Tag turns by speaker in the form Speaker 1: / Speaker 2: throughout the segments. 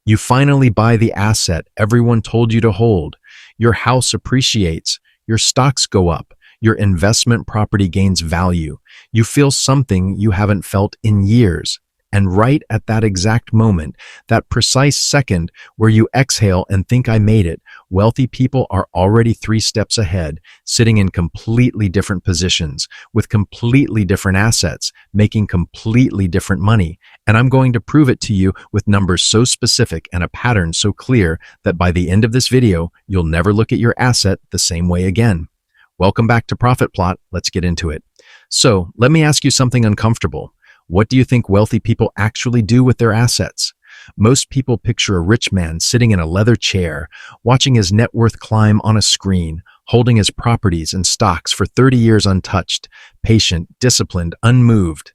Speaker 1: You finally buy the asset everyone told you to hold. Your house appreciates. Your stocks go up. Your investment property gains value. You feel something you haven't felt in years. And right at that exact moment, that precise second where you exhale and think I made it, wealthy people are already 3 steps ahead, sitting in completely different positions, with completely different assets, making completely different money. And I'm going to prove it to you with numbers so specific and a pattern so clear that by the end of this video, you'll never look at your asset the same way again. Welcome back to Profit Plot. Let's get into it. So let me ask you something uncomfortable. What do you think wealthy people actually do with their assets? Most people picture a rich man sitting in a leather chair, watching his net worth climb on a screen, holding his properties and stocks for 30 years untouched, patient, disciplined, unmoved.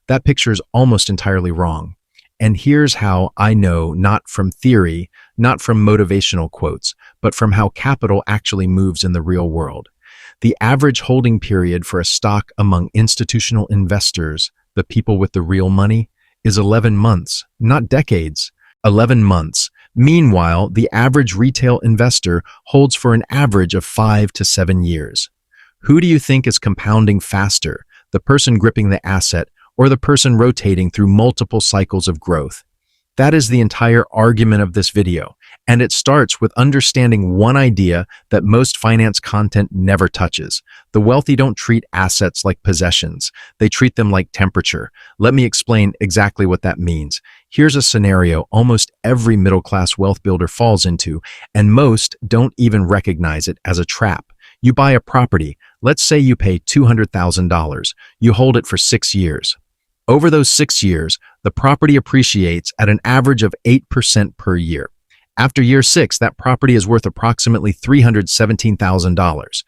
Speaker 1: That picture is almost entirely wrong. And here's how I know, not from theory, not from motivational quotes, but from how capital actually moves in the real world. The average holding period for a stock among institutional investors, the people with the real money, is 11 months, not decades. 11 months. Meanwhile, the average retail investor holds for an average of 5 to 7 years. Who do you think is compounding faster, the person gripping the asset or the person rotating through multiple cycles of growth? That is the entire argument of this video, and it starts with understanding one idea that most finance content never touches. The wealthy don't treat assets like possessions. They treat them like temperature. Let me explain exactly what that means. Here's a scenario almost every middle-class wealth builder falls into, and most don't even recognize it as a trap. You buy a property. Let's say you pay $200,000. You hold it for 6 years. Over those 6 years, the property appreciates at an average of 8% per year. After year 6, that property is worth approximately $317,000.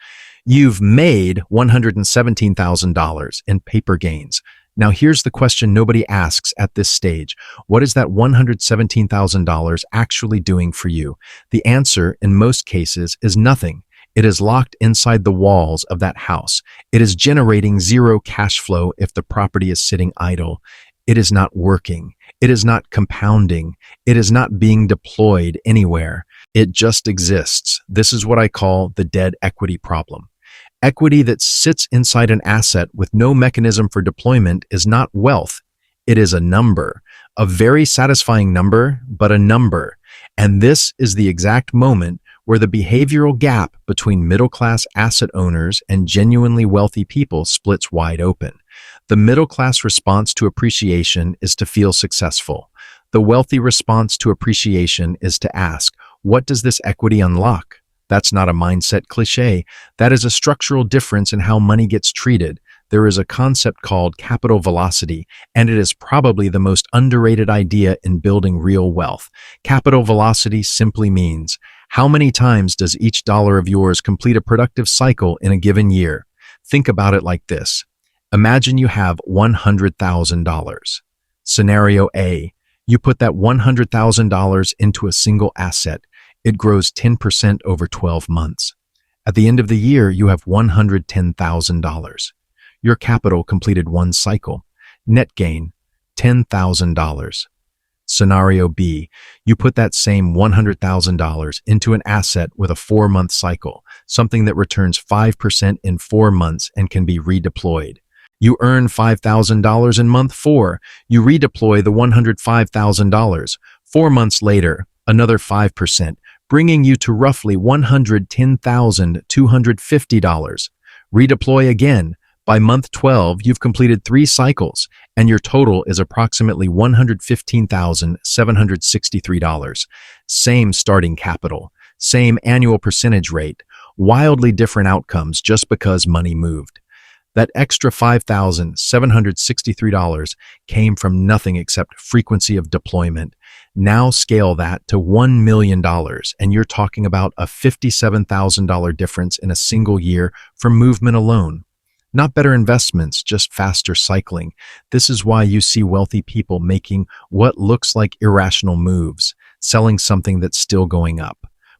Speaker 1: You've made $117,000 in paper gains. Now here's the question nobody asks at this stage. What is that $117,000 actually doing for you? The answer, in most cases, is nothing. It is locked inside the walls of that house. It is generating zero cash flow if the property is sitting idle. It is not working. It is not compounding. It is not being deployed anywhere. It just exists. This is what I call the dead equity problem. Equity that sits inside an asset with no mechanism for deployment is not wealth. It is a number. A very satisfying number, but a number. And this is the exact moment where the behavioral gap between middle-class asset owners and genuinely wealthy people splits wide open. The middle-class response to appreciation is to feel successful. The wealthy response to appreciation is to ask, what does this equity unlock? That's not a mindset cliche. That is a structural difference in how money gets treated. There is a concept called capital velocity, and it is probably the most underrated idea in building real wealth. Capital velocity simply means, how many times does each dollar of yours complete a productive cycle in a given year? Think about it like this. Imagine you have $100,000. Scenario A, you put that $100,000 into a single asset. It grows 10% over 12 months. At the end of the year, you have $110,000. Your capital completed one cycle. Net gain, $10,000. Scenario B, you put that same $100,000 into an asset with a 4-month cycle, something that returns 5% in 4 months and can be redeployed. You earn $5,000 in month 4. You redeploy the $105,000. 4 months later, another 5%, bringing you to roughly $110,250. Redeploy again. By month 12, you've completed 3 cycles, and your total is approximately $115,763. Same starting capital, same annual percentage rate, wildly different outcomes just because money moved. That extra $5,763 came from nothing except frequency of deployment. Now scale that to $1 million, and you're talking about a $57,000 difference in a single year from movement alone. Not better investments, just faster cycling. This is why you see wealthy people making what looks like irrational moves, selling something that's still going up,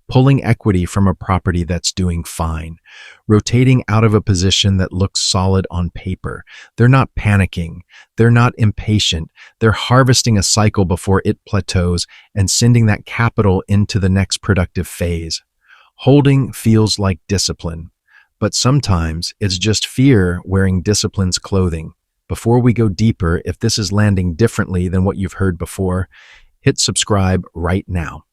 Speaker 1: pulling equity from a property that's doing fine, rotating out of a position that looks solid on paper. They're not panicking. They're not impatient. They're harvesting a cycle before it plateaus and sending that capital into the next productive phase. Holding feels like discipline, but sometimes it's just fear wearing discipline's clothing. Before we go deeper, if this is landing differently than what you've heard before, hit subscribe right now.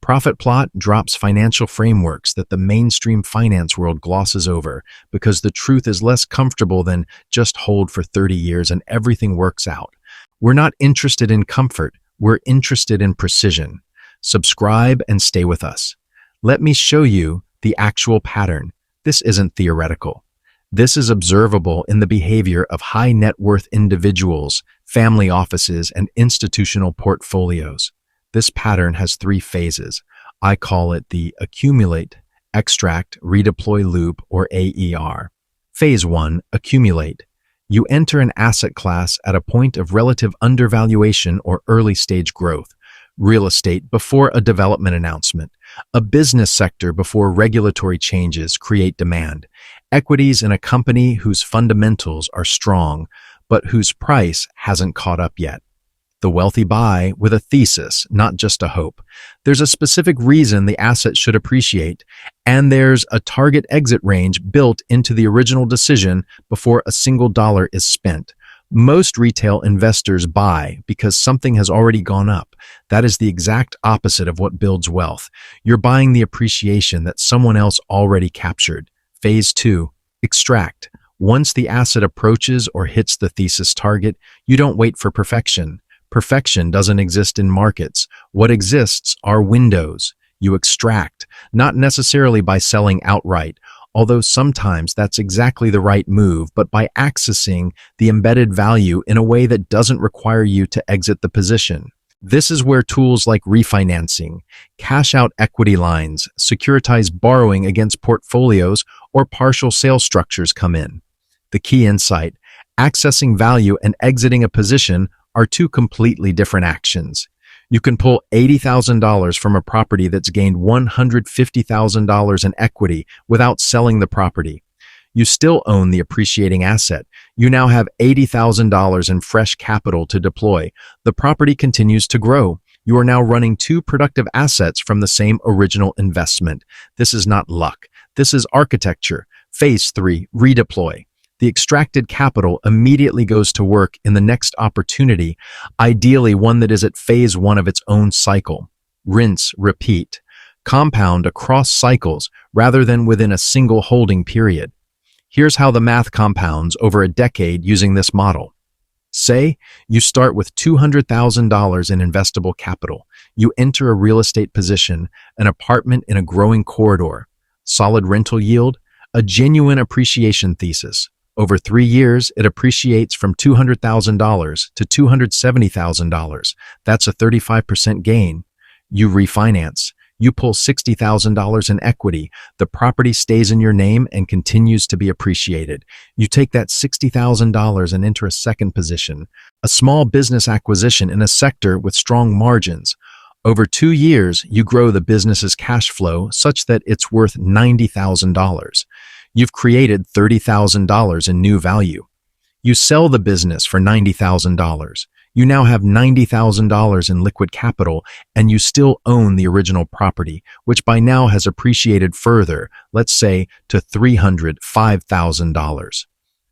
Speaker 1: Profit Plot drops financial frameworks that the mainstream finance world glosses over because the truth is less comfortable than just hold for 30 years and everything works out. We're not interested in comfort, we're interested in precision. Subscribe and stay with us. Let me show you the actual pattern. This isn't theoretical. This is observable in the behavior of high net worth individuals, family offices, and institutional portfolios. This pattern has 3 phases. I call it the accumulate, extract, redeploy loop, or AER. Phase 1, accumulate. You enter an asset class at a point of relative undervaluation or early stage growth. Real estate before a development announcement. A business sector before regulatory changes create demand. Equities in a company whose fundamentals are strong, but whose price hasn't caught up yet. The wealthy buy with a thesis, not just a hope. There's a specific reason the asset should appreciate, and there's a target exit range built into the original decision before a single dollar is spent. Most retail investors buy because something has already gone up. That is the exact opposite of what builds wealth. You're buying the appreciation that someone else already captured. Phase 2, extract. Once the asset approaches or hits the thesis target, you don't wait for perfection. Perfection doesn't exist in markets. What exists are windows. You extract, not necessarily by selling outright, although sometimes that's exactly the right move, but by accessing the embedded value in a way that doesn't require you to exit the position. This is where tools like refinancing, cash out equity lines, securitized borrowing against portfolios, or partial sale structures come in. The key insight: accessing value and exiting a position are 2 completely different actions. You can pull $80,000 from a property that's gained $150,000 in equity without selling the property. You still own the appreciating asset. You now have $80,000 in fresh capital to deploy. The property continues to grow. You are now running 2 productive assets from the same original investment. This is not luck. This is architecture. Phase 3, redeploy. The extracted capital immediately goes to work in the next opportunity, ideally one that is at phase 1 of its own cycle. Rinse, repeat. Compound across cycles rather than within a single holding period. Here's how the math compounds over a decade using this model. Say you start with $200,000 in investable capital. You enter a real estate position, an apartment in a growing corridor, solid rental yield, a genuine appreciation thesis. Over 3 years, it appreciates from $200,000 to $270,000. That's a 35% gain. You refinance. You pull $60,000 in equity. The property stays in your name and continues to be appreciated. You take that $60,000 and enter a second position, a small business acquisition in a sector with strong margins. Over 2 years, you grow the business's cash flow such that it's worth $90,000. You've created $30,000 in new value. You sell the business for $90,000. You now have $90,000 in liquid capital, and you still own the original property, which by now has appreciated further, let's say to $305,000.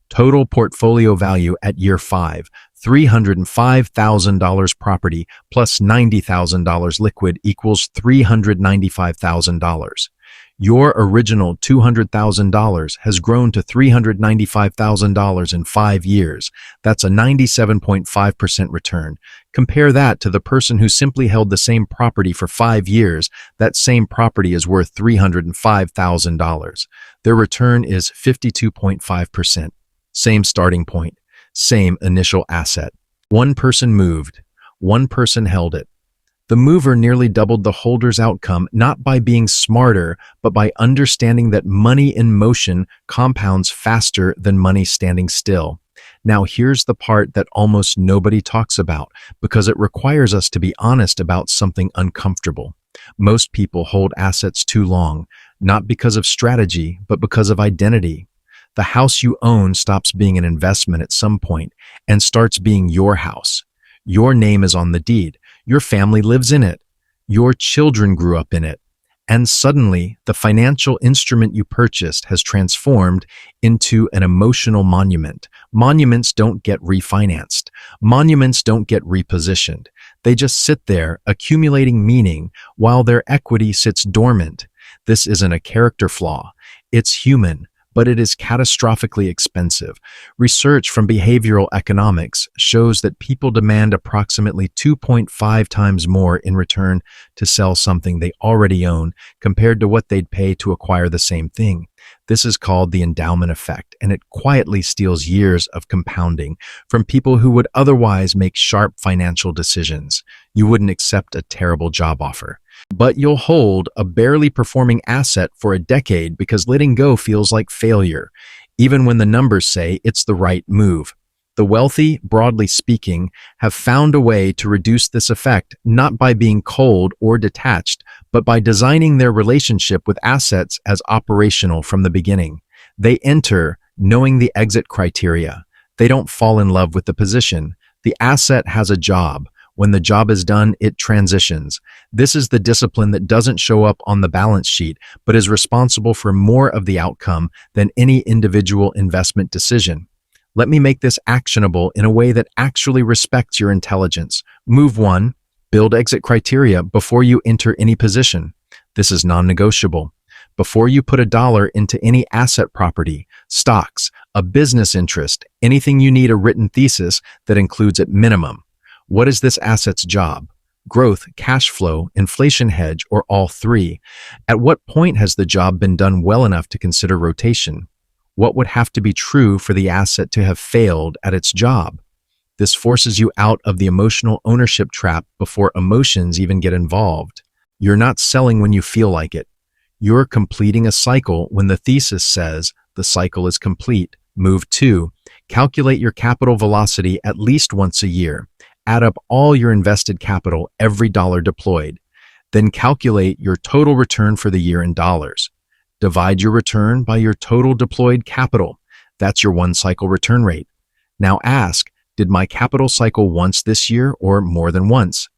Speaker 1: Total portfolio value at year 5, $305,000 property plus $90,000 liquid equals $395,000. Your original $200,000 has grown to $395,000 in 5 years. That's a 97.5% return. Compare that to the person who simply held the same property for 5 years. That same property is worth $305,000. Their return is 52.5%. Same starting point, same initial asset. One person moved, one person held it. The mover nearly doubled the holder's outcome, not by being smarter, but by understanding that money in motion compounds faster than money standing still. Now, here's the part that almost nobody talks about, because it requires us to be honest about something uncomfortable. Most people hold assets too long, not because of strategy, but because of identity. The house you own stops being an investment at some point and starts being your house. Your name is on the deed. Your family lives in it. Your children grew up in it. And suddenly, the financial instrument you purchased has transformed into an emotional monument. Monuments don't get refinanced. Monuments don't get repositioned. They just sit there, accumulating meaning, while their equity sits dormant. This isn't a character flaw. It's human, but it is catastrophically expensive. Research from behavioral economics shows that people demand approximately 2.5 times more in return to sell something they already own compared to what they'd pay to acquire the same thing. This is called the endowment effect, and it quietly steals years of compounding from people who would otherwise make sharp financial decisions. You wouldn't accept a terrible job offer, but you'll hold a barely performing asset for a decade because letting go feels like failure, even when the numbers say it's the right move. The wealthy, broadly speaking, have found a way to reduce this effect, not by being cold or detached, but by designing their relationship with assets as operational from the beginning. They enter knowing the exit criteria. They don't fall in love with the position. The asset has a job. When the job is done, it transitions. This is the discipline that doesn't show up on the balance sheet, but is responsible for more of the outcome than any individual investment decision. Let me make this actionable in a way that actually respects your intelligence. Move 1. Build exit criteria before you enter any position. This is non-negotiable. Before you put $1 into any asset property, stocks, a business interest, anything, you need a written thesis that includes at minimum: what is this asset's job? Growth, cash flow, inflation hedge, or all three? At what point has the job been done well enough to consider rotation? What would have to be true for the asset to have failed at its job? This forces you out of the emotional ownership trap before emotions even get involved. You're not selling when you feel like it. You're completing a cycle when the thesis says the cycle is complete. Move 2. Calculate your capital velocity at least once a year. Add up all your invested capital every dollar deployed. Then calculate your total return for the year in dollars. Divide your return by your total deployed capital. That's your one-cycle return rate. Now ask, did my capital cycle once this year or more than once?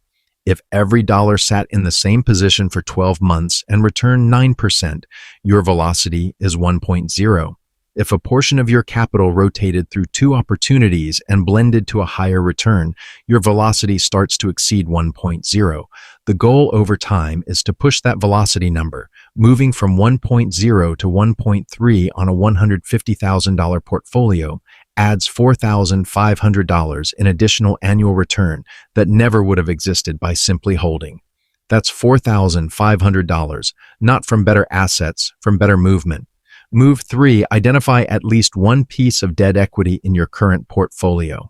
Speaker 1: If every dollar sat in the same position for 12 months and returned 9%, your velocity is 1.0. If a portion of your capital rotated through 2 opportunities and blended to a higher return, your velocity starts to exceed 1.0. The goal over time is to push that velocity number, moving from 1.0 to 1.3 on a $150,000 portfolio adds $4,500 in additional annual return that never would have existed by simply holding. That's $4,500, not from better assets, from better movement. Move 3, identify at least one piece of dead equity in your current portfolio.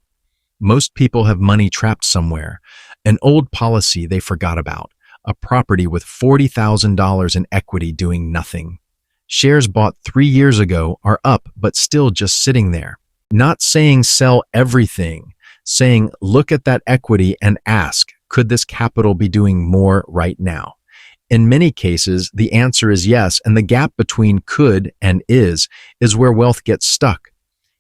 Speaker 1: Most people have money trapped somewhere, an old policy they forgot about, a property with $40,000 in equity doing nothing. Shares bought 3 years ago are up but still just sitting there. Not saying sell everything, saying look at that equity and ask, could this capital be doing more right now? In many cases, the answer is yes, and the gap between could and is where wealth gets stuck.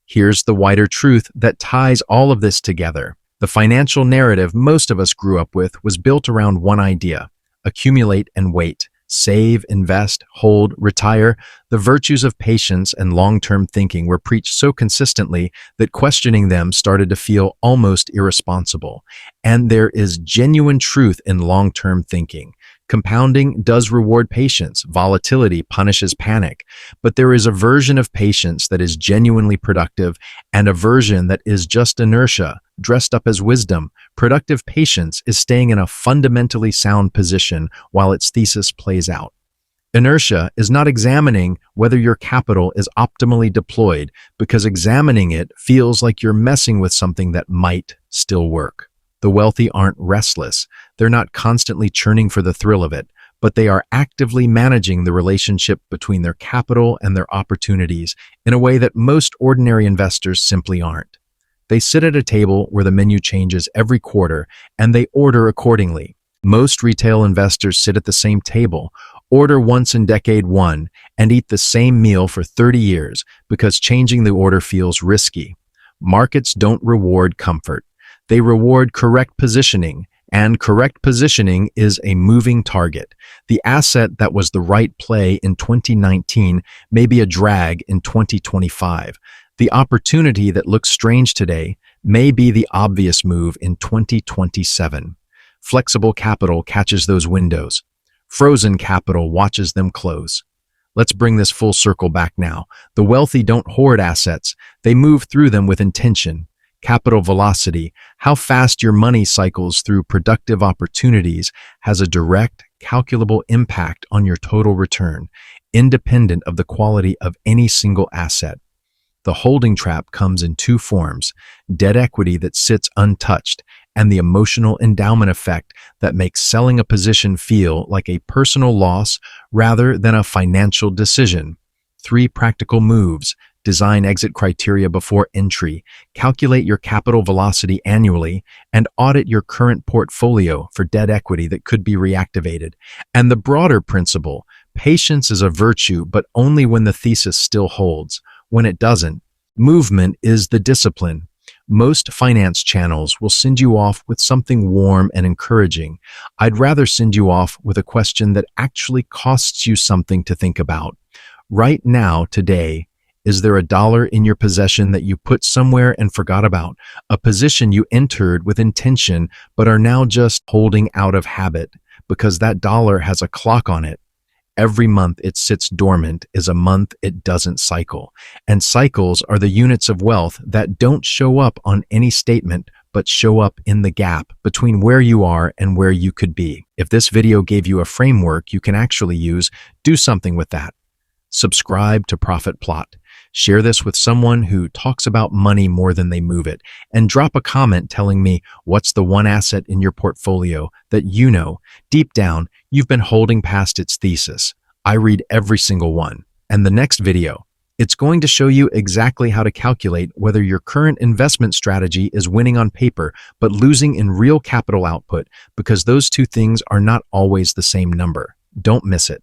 Speaker 1: Here's the wider truth that ties all of this together. The financial narrative most of us grew up with was built around one idea: accumulate and wait, save, invest, hold, retire. The virtues of patience and long-term thinking were preached so consistently that questioning them started to feel almost irresponsible. And there is genuine truth in long-term thinking. Compounding does reward patience. Volatility punishes panic. But there is a version of patience that is genuinely productive and a version that is just inertia, dressed up as wisdom. Productive patience is staying in a fundamentally sound position while its thesis plays out. Inertia is not examining whether your capital is optimally deployed, because examining it feels like you're messing with something that might still work. The wealthy aren't restless. They're not constantly churning for the thrill of it, but they are actively managing the relationship between their capital and their opportunities in a way that most ordinary investors simply aren't. They sit at a table where the menu changes every quarter and they order accordingly. Most retail investors sit at the same table, order once in decade one, and eat the same meal for 30 years because changing the order feels risky. Markets don't reward comfort. They reward correct positioning, and correct positioning is a moving target. The asset that was the right play in 2019 may be a drag in 2025. The opportunity that looks strange today may be the obvious move in 2027. Flexible capital catches those windows. Frozen capital watches them close. Let's bring this full circle back now. The wealthy don't hoard assets. They move through them with intention. Capital velocity, how fast your money cycles through productive opportunities, has a direct, calculable impact on your total return, independent of the quality of any single asset. The holding trap comes in two forms: debt equity that sits untouched, and the emotional endowment effect that makes selling a position feel like a personal loss rather than a financial decision. 3 practical moves. Design exit criteria before entry, calculate your capital velocity annually, and audit your current portfolio for debt equity that could be reactivated. And the broader principle: patience is a virtue, but only when the thesis still holds. When it doesn't, movement is the discipline. Most finance channels will send you off with something warm and encouraging. I'd rather send you off with a question that actually costs you something to think about. Right now, today, is there a dollar in your possession that you put somewhere and forgot about? A position you entered with intention but are now just holding out of habit because that dollar has a clock on it. Every month it sits dormant is a month it doesn't cycle. And cycles are the units of wealth that don't show up on any statement but show up in the gap between where you are and where you could be. If this video gave you a framework you can actually use, do something with that. Subscribe to Profit Plot. Share this with someone who talks about money more than they move it, and drop a comment telling me what's the one asset in your portfolio that you know, deep down, you've been holding past its thesis. I read every single one. And the next video, it's going to show you exactly how to calculate whether your current investment strategy is winning on paper but losing in real capital output, because those two things are not always the same number. Don't miss it.